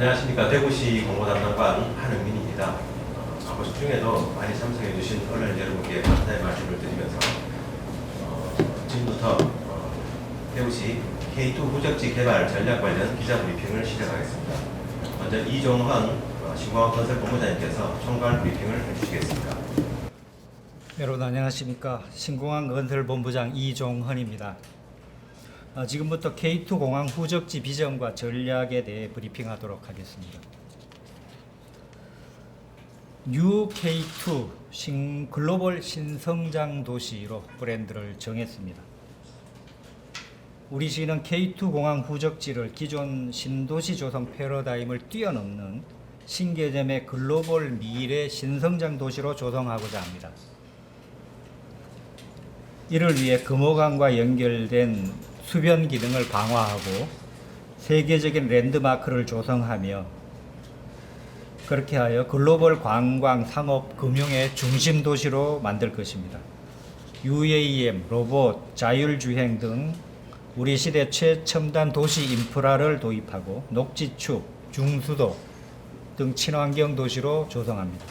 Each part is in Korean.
안녕하십니까. 대구시 공보담당관 한흥민입니다. 아버지 중에도 많이 참석해 주신 언론 여러분께 감사의 말씀을 드리면서 지금부터 대구시 K2 후적지 개발 전략 관련 기자 브리핑을 시작하겠습니다. 먼저 이종헌 신공항건설본부장님께서 총괄 브리핑을 해주시겠습니다. 여러분 안녕하십니까. 신공항건설본부장 이종헌입니다. 지금부터 K2 공항 후적지 비전과 전략에 대해 브리핑하도록 하겠습니다. 뉴 K2 글로벌 신성장 도시로 브랜드를 정했습니다. 우리 시는 K2 공항 후적지를 기존 신도시 조성 패러다임을 뛰어넘는 신개념의 글로벌 미래 신성장 도시로 조성하고자 합니다. 이를 위해 금호강과 연결된 수변 기능을 강화하고 세계적인 랜드마크를 조성하며 그렇게 하여 글로벌 관광, 상업, 금융의 중심 도시로 만들 것입니다. UAM, 로봇, 자율주행 등 우리 시대 최첨단 도시 인프라를 도입하고 녹지축, 중수도 등 친환경 도시로 조성합니다.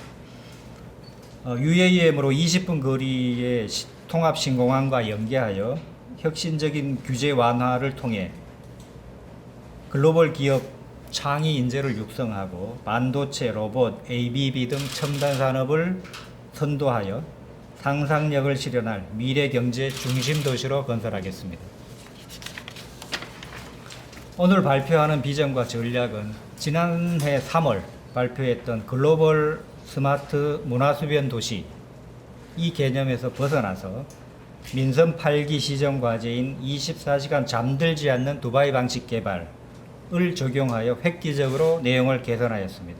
UAM으로 20분 거리의 통합 신공항과 연계하여 혁신적인 규제 완화를 통해 글로벌 기업 창의 인재를 육성하고 반도체, 로봇, ABB 등 첨단 산업을 선도하여 상상력을 실현할 미래 경제 중심 도시로 건설하겠습니다. 오늘 발표하는 비전과 전략은 지난해 3월 발표했던 글로벌 스마트 문화수변 도시 이 개념에서 벗어나서 민선 8기 시정 과제인 24시간 잠들지 않는 두바이 방식 개발을 적용하여 획기적으로 내용을 개선하였습니다.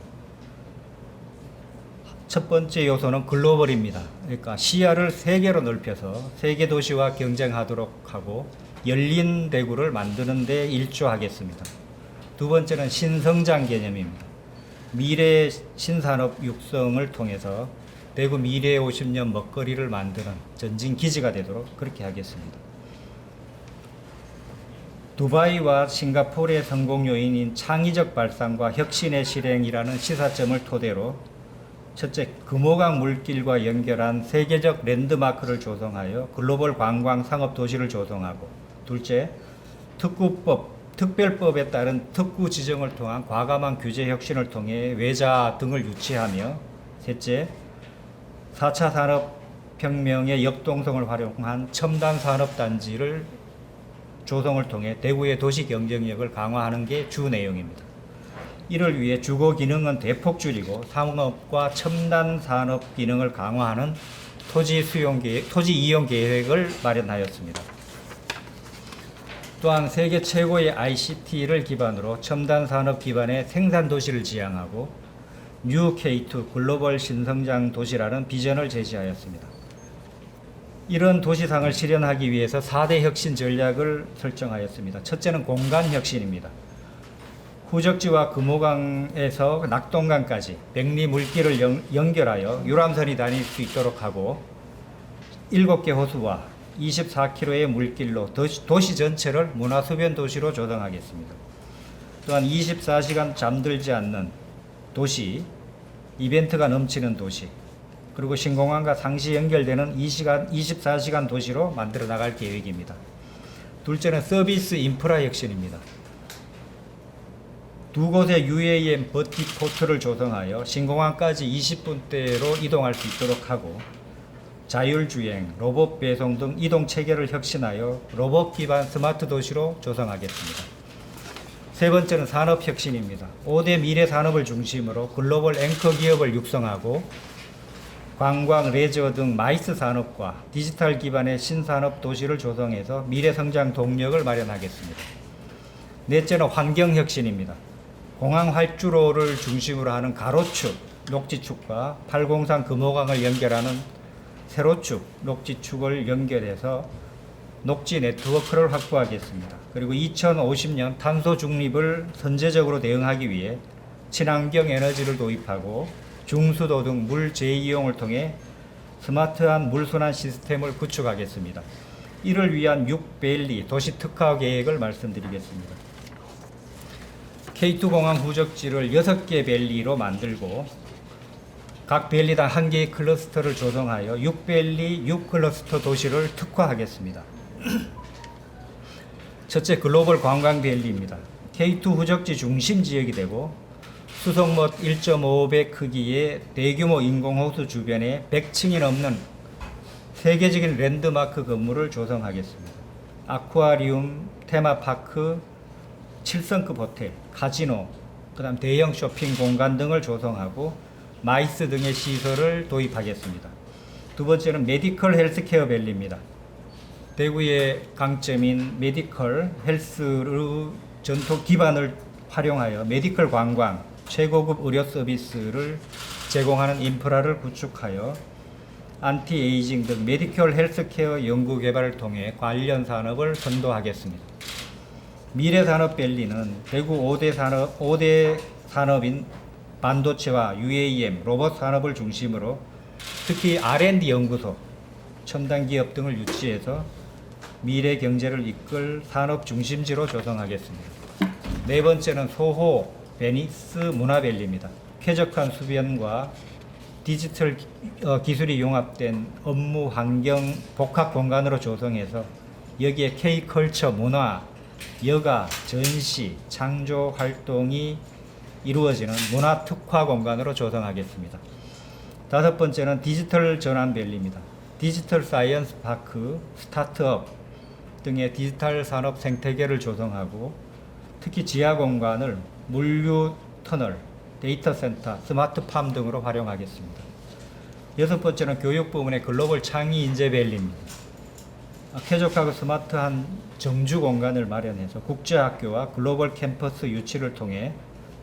첫 번째 요소는 글로벌입니다. 그러니까 시야를 세계로 넓혀서 세계 도시와 경쟁하도록 하고 열린 대구를 만드는 데 일조하겠습니다. 두 번째는 신성장 개념입니다. 미래 신산업 육성을 통해서 대구 미래의 50년 먹거리를 만드는 전진 기지가 되도록 그렇게 하겠습니다. 두바이와 싱가포르의 성공 요인인 창의적 발상과 혁신의 실행이라는 시사점을 토대로 첫째, 금호강 물길과 연결한 세계적 랜드마크를 조성하여 글로벌 관광 상업 도시를 조성하고 둘째, 특별법에 따른 특구 지정을 통한 과감한 규제 혁신을 통해 외자 등을 유치하며 셋째, 4차 산업혁명의 역동성을 활용한 첨단 산업단지를 조성을 통해 대구의 도시 경쟁력을 강화하는 게 주 내용입니다. 이를 위해 주거 기능은 대폭 줄이고 상업과 첨단 산업 기능을 강화하는 토지 이용 계획을 마련하였습니다. 또한 세계 최고의 ICT를 기반으로 첨단 산업 기반의 생산 도시를 지향하고 뉴 K2 글로벌 신성장 도시라는 비전을 제시하였습니다. 이런 도시상을 실현하기 위해서 4대 혁신 전략을 설정하였습니다. 첫째는 공간 혁신입니다. 후적지와 금호강에서 낙동강까지 백리 물길을 연결하여 유람선이 다닐 수 있도록 하고 7개 호수와 24km의 물길로 도시 전체를 문화수변 도시로 조성하겠습니다. 또한 24시간 잠들지 않는 도시, 이벤트가 넘치는 도시, 그리고 신공항과 상시 연결되는 24시간 도시로 만들어 나갈 계획입니다. 둘째는 서비스 인프라 혁신입니다. 두 곳의 UAM 버티포트를 조성하여 신공항까지 20분대로 이동할 수 있도록 하고 자율주행, 로봇 배송 등 이동 체계를 혁신하여 로봇 기반 스마트 도시로 조성하겠습니다. 세 번째는 산업혁신입니다. 5대 미래 산업을 중심으로 글로벌 앵커 기업을 육성하고 관광, 레저 등 마이스 산업과 디지털 기반의 신산업 도시를 조성해서 미래 성장 동력을 마련하겠습니다. 넷째는 환경혁신입니다. 공항 활주로를 중심으로 하는 가로축, 녹지축과 803 금호강을 연결하는 세로축, 녹지축을 연결해서 녹지 네트워크를 확보하겠습니다. 그리고 2050년 탄소 중립을 선제적으로 대응하기 위해 친환경 에너지를 도입하고 중수도 등 물 재이용을 통해 스마트한 물순환 시스템을 구축하겠습니다. 이를 위한 6밸리 도시 특화 계획을 말씀드리겠습니다. K2 공항 후적지를 6개 밸리로 만들고 각 밸리당 1개의 클러스터를 조성하여 6밸리 6클러스터 도시를 특화하겠습니다. 첫째, 글로벌 관광 밸리입니다. K2 후적지 중심 지역이 되고 수송못 1.5배 크기의 대규모 인공호수 주변에 100층이 넘는 세계적인 랜드마크 건물을 조성하겠습니다. 아쿠아리움, 테마파크, 7성급 호텔, 카지노, 그다음 대형 쇼핑 공간 등을 조성하고 마이스 등의 시설을 도입하겠습니다. 두 번째는 메디컬 헬스케어 밸리입니다. 대구의 강점인 메디컬 헬스의 전통 기반을 활용하여 메디컬 관광, 최고급 의료 서비스를 제공하는 인프라를 구축하여 안티에이징 등 메디컬 헬스케어 연구 개발을 통해 관련 산업을 선도하겠습니다. 미래산업 밸리는 대구 5대 산업인 반도체와 UAM, 로봇 산업을 중심으로 특히 R&D 연구소, 첨단 기업 등을 유치해서 미래 경제를 이끌 산업 중심지로 조성하겠습니다. 네 번째는 소호 베니스 문화밸리입니다. 쾌적한 수변과 디지털 기술이 융합된 업무 환경 복합 공간으로 조성해서 여기에 K컬처 문화, 여가, 전시, 창조 활동이 이루어지는 문화 특화 공간으로 조성하겠습니다. 다섯 번째는 디지털 전환 밸리입니다. 디지털 사이언스 파크, 스타트업 등의 디지털 산업 생태계를 조성하고 특히 지하 공간을 물류 터널, 데이터 센터, 스마트팜 등으로 활용하겠습니다. 여섯 번째는 교육 부문의 글로벌 창의 인재 밸리입니다. 쾌적하고 스마트한 정주 공간을 마련해서 국제학교와 글로벌 캠퍼스 유치를 통해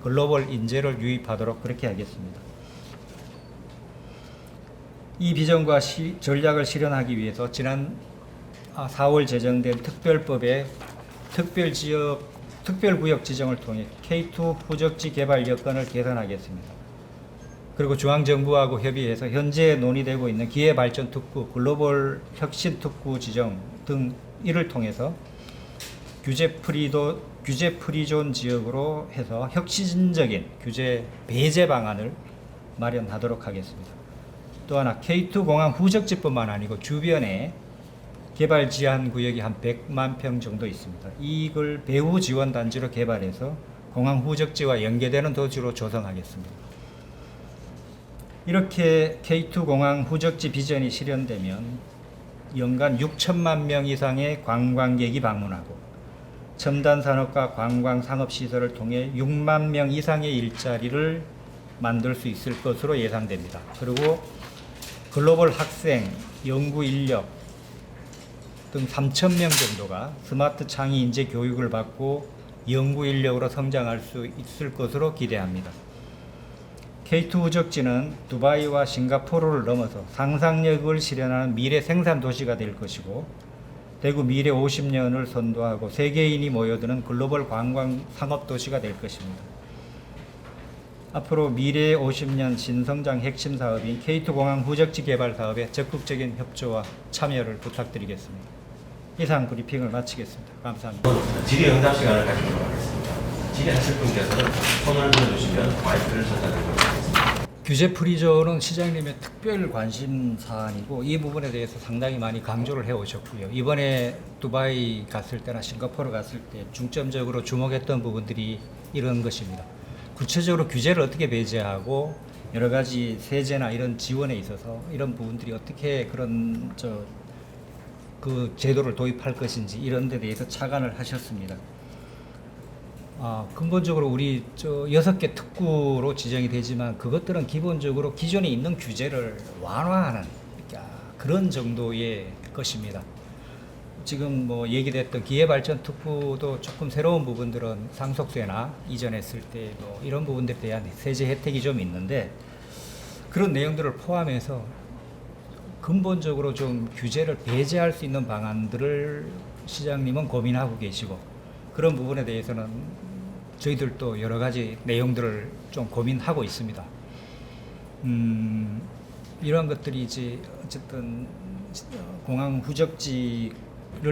글로벌 인재를 유입하도록 그렇게 하겠습니다. 이 비전과 전략을 실현하기 위해서 지난 4월 제정된 특별법의 특별구역 지정을 통해 K2 후적지 개발 여건을 개선하겠습니다. 그리고 중앙정부하고 협의해서 현재 논의되고 있는 기회발전특구, 글로벌 혁신특구 지정 등 이를 통해서 규제 프리존 지역으로 해서 혁신적인 규제 배제 방안을 마련하도록 하겠습니다. 또 하나 K2 공항 후적지뿐만 아니고 주변에 개발 지한 구역이 한 100만 평 정도 있습니다. 이걸 배후 지원 단지로 개발해서 공항 후적지와 연계되는 도시로 조성하겠습니다. 이렇게 K2 공항 후적지 비전이 실현되면 연간 6천만 명 이상의 관광객이 방문하고 첨단 산업과 관광 상업 시설을 통해 6만 명 이상의 일자리를 만들 수 있을 것으로 예상됩니다. 그리고 글로벌 학생, 연구 인력 등 3,000명 정도가 스마트 창의 인재 교육을 받고 연구 인력으로 성장할 수 있을 것으로 기대합니다. K2 후적지는 두바이와 싱가포르를 넘어서 상상력을 실현하는 미래 생산 도시가 될 것이고 대구 미래 50년을 선도하고 세계인이 모여드는 글로벌 관광 상업 도시가 될 것입니다. 앞으로 미래 50년 신성장 핵심 사업인 K2 공항 후적지 개발 사업에 적극적인 협조와 참여를 부탁드리겠습니다. 이상 브리핑을 마치겠습니다. 감사합니다. 질의응답 시간을 가지도록 하겠습니다. 질의하실 분께서는 손을 들어주시면 마이크를 전달드리도록 하겠습니다. 규제 프리존은 시장님의 특별 관심 사안이고 이 부분에 대해서 상당히 많이 강조를 해오셨고요. 이번에 두바이 갔을 때나 싱가포르 갔을 때 중점적으로 주목했던 부분들이 이런 것입니다. 구체적으로 규제를 어떻게 배제하고 여러 가지 세제나 이런 지원에 있어서 이런 부분들이 어떻게 그런 그 제도를 도입할 것인지 이런 데 대해서 착안을 하셨습니다. 근본적으로 우리 6개 특구로 지정이 되지만 그것들은 기본적으로 기존에 있는 규제를 완화하는 그런 정도의 것입니다. 지금 뭐 얘기됐던 기회발전 특구도 조금 새로운 부분들은 상속세나 이전했을 때도 이런 부분들에 대한 세제 혜택이 좀 있는데 그런 내용들을 포함해서 근본적으로 좀 규제를 배제할 수 있는 방안들을 시장님은 고민하고 계시고 그런 부분에 대해서는 저희들도 여러 가지 내용들을 좀 고민하고 있습니다. 이런 것들이 이제 어쨌든 공항 후적지를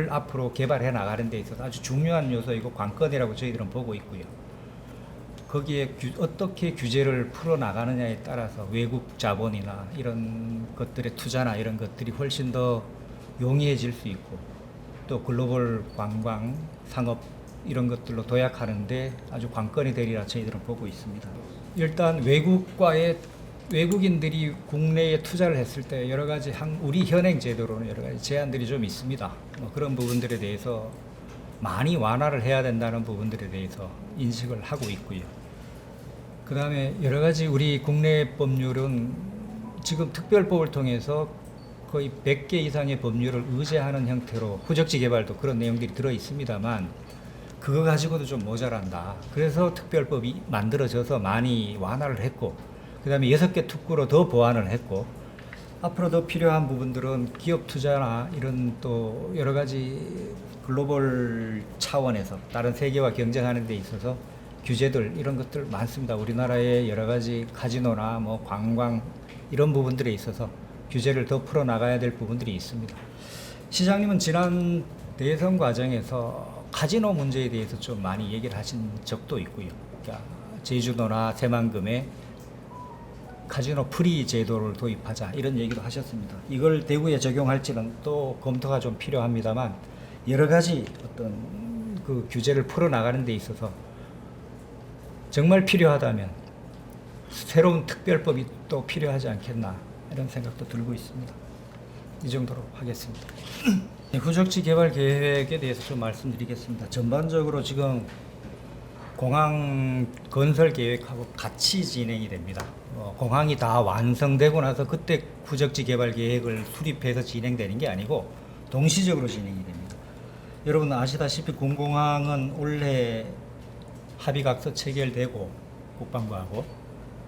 앞으로 개발해 나가는 데 있어서 아주 중요한 요소이고 관건이라고 저희들은 보고 있고요. 거기에 어떻게 규제를 풀어나가느냐에 따라서 외국 자본이나 이런 것들의 투자나 이런 것들이 훨씬 더 용이해질 수 있고 또 글로벌 관광, 산업 이런 것들로 도약하는데 아주 관건이 되리라 저희들은 보고 있습니다. 일단 외국인들이 국내에 투자를 했을 때 여러 가지 우리 현행 제도로는 여러 가지 제한들이 좀 있습니다. 그런 부분들에 대해서 많이 완화를 해야 된다는 부분들에 대해서 인식을 하고 있고요. 그 다음에 여러 가지 우리 국내 법률은 지금 특별법을 통해서 거의 100개 이상의 법률을 의제하는 형태로 후적지 개발도 그런 내용들이 들어 있습니다만 그거 가지고도 좀 모자란다. 그래서 특별법이 만들어져서 많이 완화를 했고 그 다음에 6개 특구로 더 보완을 했고 앞으로 더 필요한 부분들은 기업 투자나 이런 또 여러 가지 글로벌 차원에서 다른 세계와 경쟁하는 데 있어서 규제들 이런 것들 많습니다. 우리나라의 여러 가지 카지노나 뭐 관광 이런 부분들에 있어서 규제를 더 풀어 나가야 될 부분들이 있습니다. 시장님은 지난 대선 과정에서 카지노 문제에 대해서 좀 많이 얘기를 하신 적도 있고요. 그러니까 제주도나 새만금에 카지노 프리 제도를 도입하자 이런 얘기도 하셨습니다. 이걸 대구에 적용할지는 또 검토가 좀 필요합니다만 여러 가지 어떤 그 규제를 풀어 나가는 데 있어서 정말 필요하다면 새로운 특별법이 또 필요하지 않겠나 이런 생각도 들고 있습니다. 이 정도로 하겠습니다. 후적지 개발 계획에 대해서 좀 말씀드리겠습니다. 전반적으로 지금 공항 건설 계획하고 같이 진행이 됩니다. 공항이 다 완성되고 나서 그때 후적지 개발 계획을 수립해서 진행되는 게 아니고 동시적으로 진행이 됩니다. 여러분 아시다시피 군공항은 올해 합의각서 체결되고 국방부하고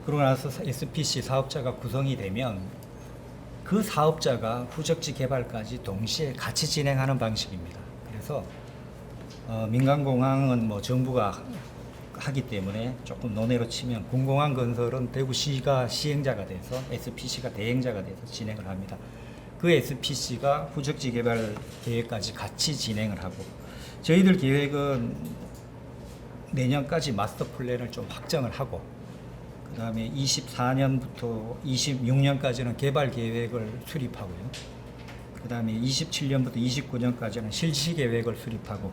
그러고 나서 SPC 사업자가 구성이 되면 그 사업자가 후적지 개발까지 동시에 같이 진행하는 방식입니다. 그래서 민간공항은 뭐 정부가 하기 때문에 조금 논외로 치면 군공항 건설은 대구시가 시행자가 돼서 SPC가 대행자가 돼서 진행을 합니다. 그 SPC가 후적지 개발 계획까지 같이 진행을 하고 저희들 계획은 내년까지 마스터 플랜을 좀 확정을 하고 그 다음에 24년부터 26년까지는 개발 계획을 수립하고요. 그 다음에 27년부터 29년까지는 실시 계획을 수립하고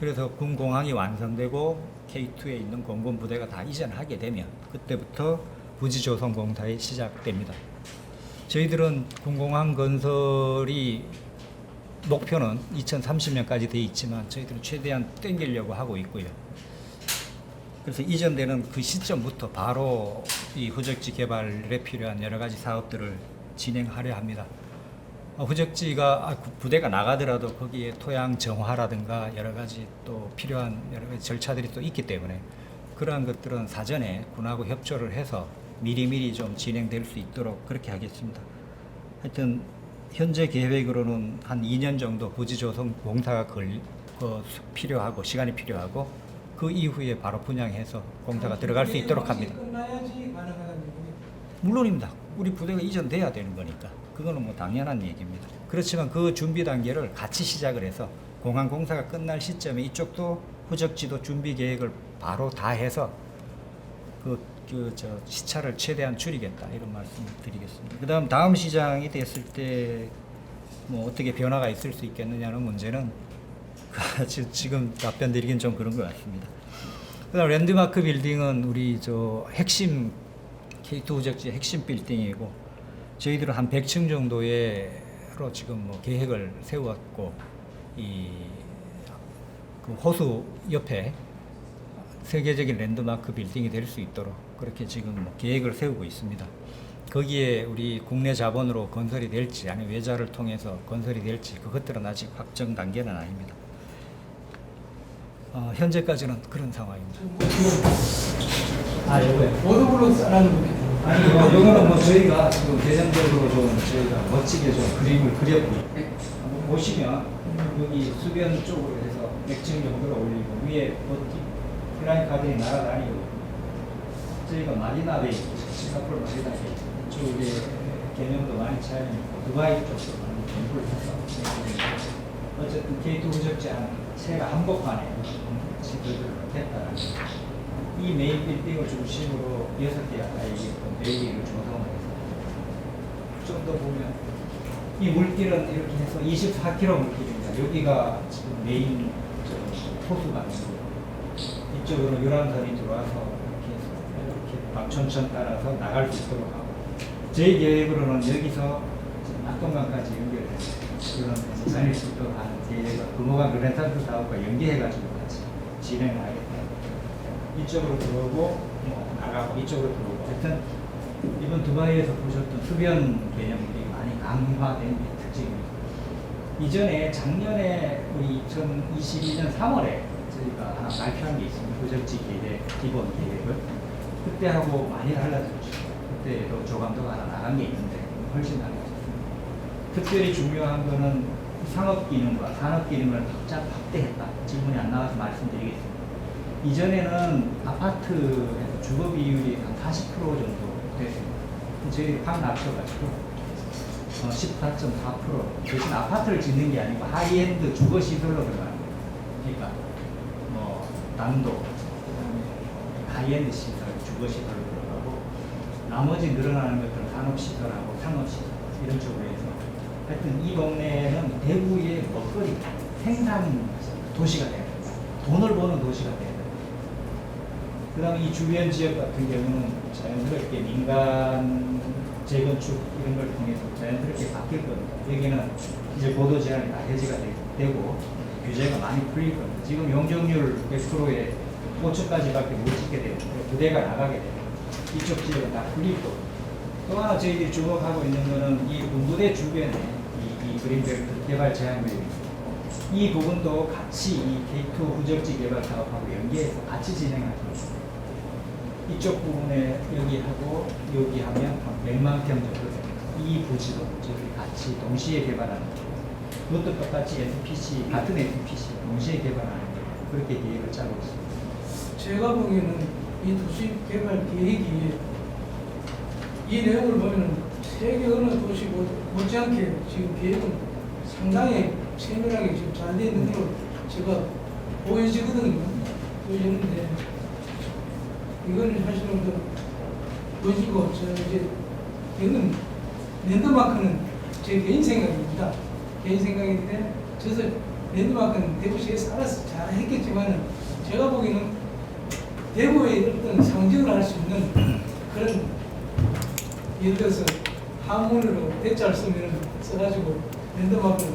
그래서 군공항이 완성되고 K2에 있는 공군 부대가 다 이전하게 되면 그때부터 부지 조성 공사에 시작됩니다. 저희들은 군공항 건설이 목표는 2030년까지 돼 있지만 저희들은 최대한 땡기려고 하고 있고요. 그래서 이전되는 그 시점부터 바로 이 후적지 개발에 필요한 여러 가지 사업들을 진행하려 합니다. 후적지가 부대가 나가더라도 거기에 토양 정화라든가 여러 가지 또 필요한 여러 가지 절차들이 또 있기 때문에 그러한 것들은 사전에 군하고 협조를 해서 미리미리 좀 진행될 수 있도록 그렇게 하겠습니다. 하여튼 현재 계획으로는 한 2년 정도 부지 조성 공사가 필요하고 시간이 필요하고 그 이후에 바로 분양해서 공사가 들어갈 수 있도록 합니다. 끝나야지 가능하다는 얘기예요. 물론입니다. 우리 부대가 이전돼야 되는 거니까 그거는 뭐 당연한 얘기입니다. 그렇지만 그 준비 단계를 같이 시작을 해서 공항 공사가 끝날 시점에 이쪽도 후적지도 준비 계획을 바로 다 해서 시차를 최대한 줄이겠다 이런 말씀 드리겠습니다. 그다음 다음 시장이 됐을 때 뭐 어떻게 변화가 있을 수 있겠느냐는 문제는 지금 답변 드리긴 좀 그런 것 같습니다. 그다음 랜드마크 빌딩은 우리 핵심 K2 후적지 핵심 빌딩이고 저희들은 한 100층 정도로 지금 뭐 계획을 세웠고 그 호수 옆에 세계적인 랜드마크 빌딩이 될 수 있도록 그렇게 지금 뭐 계획을 세우고 있습니다. 거기에 우리 국내 자본으로 건설이 될지 아니면 외자를 통해서 건설이 될지 그것들은 아직 확정 단계는 아닙니다. 현재까지는 그런 상황입니다. 요거요? 워드블록 싸라는 분이 아니, 요거는 뭐 저희가 지금 대장적으로 좀 저희가 멋지게 좀 그림을 그렸고요. 한번 보시면 여기 수변 쪽으로 해서 100층 정도로 올리고 위에 버티 플라잉 카드이 날아다니고 저희가 마리나베이, 싱가포르 마리나베이 쪽에 개념도 많이 차이가 있고 두바이 쪽도 많이 공부를 해서 어쨌든 K2 후적지 한 채가 한복판에 지도를 했다라는 이 메인 빌딩을 중심으로 6개 아까 얘기했던 베이를 조성해서 좀 더 보면 이 물길은 이렇게 해서 24km 물길입니다. 여기가 지금 메인 호수가 있고 이쪽으로 유람선이 들어와서 이렇게 박천천 따라서 나갈 수 있도록 하고 저희 계획으로는 여기서 낙동강까지 연결해서 유람선이 다닐 수 있도록 하는 계획을 금호강 르네상스 사업과 연계해가지고 같이 진행하겠다. 이쪽으로 들어오고 나가고 이쪽으로 들어오고 하여튼 이번 두바이에서 보셨던 흡연 개념들이 많이 강화된 특징입니다. 이전에 작년에 우리 2022년 3월에 저희가 하나 발표한 게 있습니다. 후적지 계획, 기본 계획을 그때하고 많이 달라졌죠. 그때도 조감도가 하나 나간 게 있는데 훨씬 달라졌습니다. 특별히 중요한 거는 상업 기능과 산업 기능을 확대했다. 질문이 안 나와서 말씀드리겠습니다. 이전에는 아파트에서 주거 비율이 한 40% 정도 됐습니다. 저희 확 낮춰가지고 14.4% 대신 아파트를 짓는 게 아니고 하이엔드 주거 시설로 들어가는 거예요. 그러니까 뭐 난도, 하이엔드 시설, 주거 시설로 들어가고 나머지 늘어나는 것들은 산업 시설하고 상업 시설 이런 쪽으로 해서 하여튼 이 동네는 대구의 먹거리 생산 도시가 돼야 된다. 돈을 버는 도시가 돼야 된다. 그 다음에 이 주변 지역 같은 경우는 자연스럽게 민간 재건축 이런 걸 통해서 자연스럽게 바뀔 겁니다. 여기는 이제 보도 제한이 다 해제가 되고 규제가 많이 풀릴 겁니다. 지금 용적률 100%에 5층까지밖에 못 짓게 되고 부대가 나가게 되고 이쪽 지역은 다 풀릴 거고 또 하나 저희들이 주목하고 있는 거는 이 군부대 주변에 이 그린벨트 개발 제한구역입니다. 이 부분도 같이 이 K2 후적지 개발 사업하고 연계해서 같이 진행할 겁니다. 이쪽 부분에 여기하고 여기 하면 한 100만 평 정도 됩니다. 이 부지도 저희 같이 동시에 개발하는 거고 그것도 똑같이 SPC, 같은 SPC 동시에 개발하는 거예요. 그렇게 계획을 짜고 있습니다. 제가 보기에는 이 도시 개발 계획이 이 내용을 보면 세계 어느 도시 못지않게 지금 계획은 상당히 세밀하게 지금 잘 되어 있는 걸로 제가 보여지거든요. 보여지는데 이거는 사실은 보여지고 저는 이제 이거는 랜드마크는 제 개인 생각입니다. 개인 생각인데 저서 랜드마크는 대구시에서 알아서 잘 했겠지만은 제가 보기에는 대구의 어떤 상징을 할 수 있는 그런 예를 들어서 한문으로 대자를 쓰면 써가지고 랜드마크를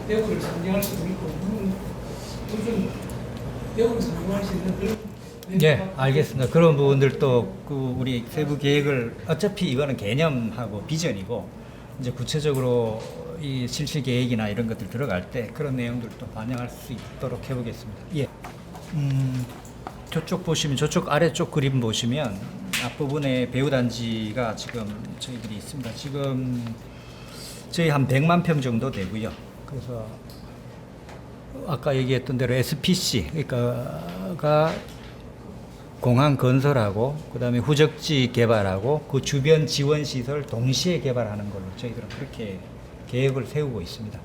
대구를 상징할 수도 있고 무슨 대구를 상징할 수 있는 그런 네, 알겠습니다. 그런 부분들도 우리 세부 계획을 어차피 이거는 개념하고 비전이고 이제 구체적으로 이 실시 계획이나 이런 것들 들어갈 때 그런 내용들도 반영할 수 있도록 해보겠습니다. 예. 저쪽 보시면 저쪽 아래쪽 그림 보시면 앞부분에 배우단지가 지금 저희들이 있습니다. 지금 저희 한 100만 평 정도 되고요. 그래서 아까 얘기했던 대로 SPC 그러니까 공항 건설하고 그다음에 후적지 개발하고 그 주변 지원 시설 동시에 개발하는 걸로 저희들은 그렇게 계획을 세우고 있습니다.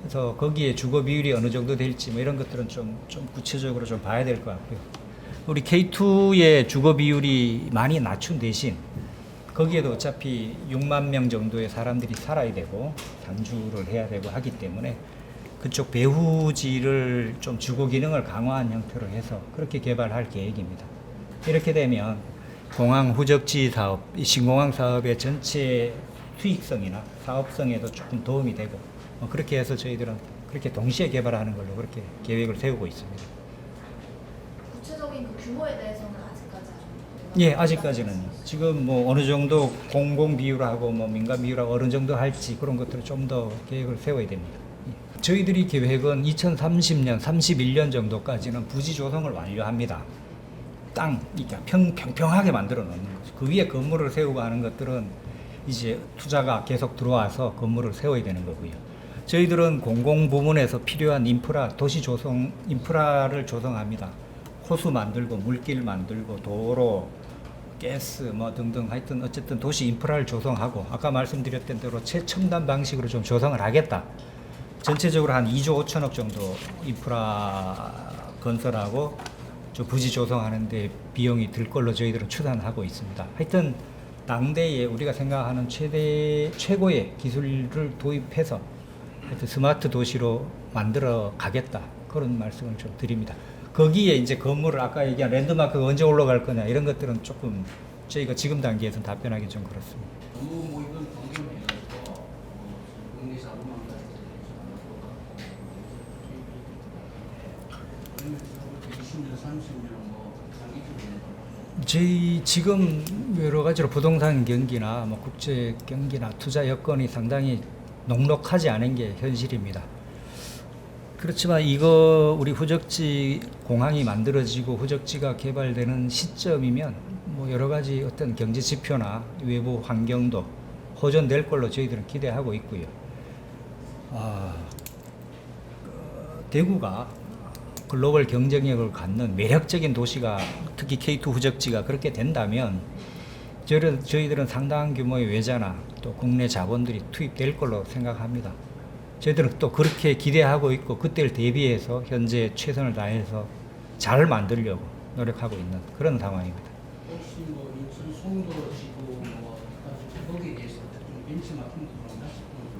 그래서 거기에 주거 비율이 어느 정도 될지 뭐 이런 것들은 좀 구체적으로 좀 봐야 될 것 같고요. 우리 K2의 주거 비율이 많이 낮춘 대신 거기에도 어차피 6만 명 정도의 사람들이 살아야 되고 상주를 해야 되고 하기 때문에 그쪽 배후지를 좀 주거 기능을 강화한 형태로 해서 그렇게 개발할 계획입니다. 이렇게 되면 공항 후적지 사업, 이 신공항 사업의 전체 수익성이나 사업성에도 조금 도움이 되고 그렇게 해서 저희들은 그렇게 동시에 개발하는 걸로 그렇게 계획을 세우고 있습니다. 구체적인 그 규모에 대해서는 아직까지 예, 아직까지는 지금 뭐 어느 정도 공공 비율하고 뭐 민간 비율하고 어느 정도 할지 그런 것들을 좀 더 계획을 세워야 됩니다. 저희들이 계획은 2030년, 31년 정도까지는 부지 조성을 완료합니다. 땅, 그러니까 평평하게 만들어 놓는 거죠. 그 위에 건물을 세우고 하는 것들은 이제 투자가 계속 들어와서 건물을 세워야 되는 거고요. 저희들은 공공 부문에서 필요한 인프라, 도시 조성 인프라를 조성합니다. 호수 만들고 물길 만들고 도로, 가스 뭐 등등 하여튼 어쨌든 도시 인프라를 조성하고 아까 말씀드렸던 대로 최첨단 방식으로 좀 조성을 하겠다. 전체적으로 한 2조 5천억 정도 인프라 건설하고 저 부지 조성하는데 비용이 들 걸로 저희들은 추산하고 있습니다. 하여튼 당대에 우리가 생각하는 최고의 기술을 도입해서 하여튼 스마트 도시로 만들어 가겠다, 그런 말씀을 좀 드립니다. 거기에 이제 건물을 아까 얘기한 랜드마크가 언제 올라갈 거냐 이런 것들은 조금 저희가 지금 단계에서는 답변하기 좀 그렇습니다. 뭐 이건 방송해서 국내 자본만 그러면 20년, 30년 뭐 장기적으로 저희 지금 여러 가지로 부동산 경기나 뭐 국제 경기나 투자 여건이 상당히 녹록하지 않은 게 현실입니다. 그렇지만 이거 우리 후적지 공항이 만들어지고 후적지가 개발되는 시점이면 뭐 여러 가지 어떤 경제 지표나 외부 환경도 호전될 걸로 저희들은 기대하고 있고요. 대구가 글로벌 경쟁력을 갖는 매력적인 도시가, 특히 K2 후적지가 그렇게 된다면 저희들은 상당한 규모의 외자나 또 국내 자본들이 투입될 걸로 생각합니다. 저희들은 또 그렇게 기대하고 있고 그때를 대비해서 현재 최선을 다해서 잘 만들려고 노력하고 있는 그런 상황입니다. 혹시 뭐 인천 송도지구 뭐 거기에 대해서 좀 벤치마킹 그런 거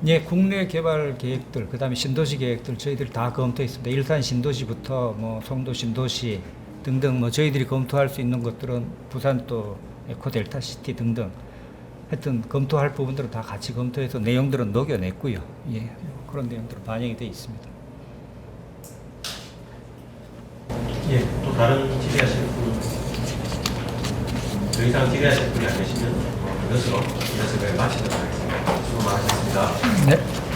예, 국내 개발 계획들, 그다음에 신도시 계획들 저희들이 다 검토했습니다. 일산 신도시부터 뭐 송도 신도시 등등 뭐 저희들이 검토할 수 있는 것들은 부산 또 에코 델타 시티 등등 하여튼 검토할 부분들은 다 같이 검토해서 내용들은 녹여냈고요. 예, 그런 내용들은 반영이 되어 있습니다. 예, 또 다른 질의하실 분, 더 이상 질의하실 분이 안 계시면 이것으로 인터뷰를 마치도록 하겠습니다. 수고 많으셨습니다. 네.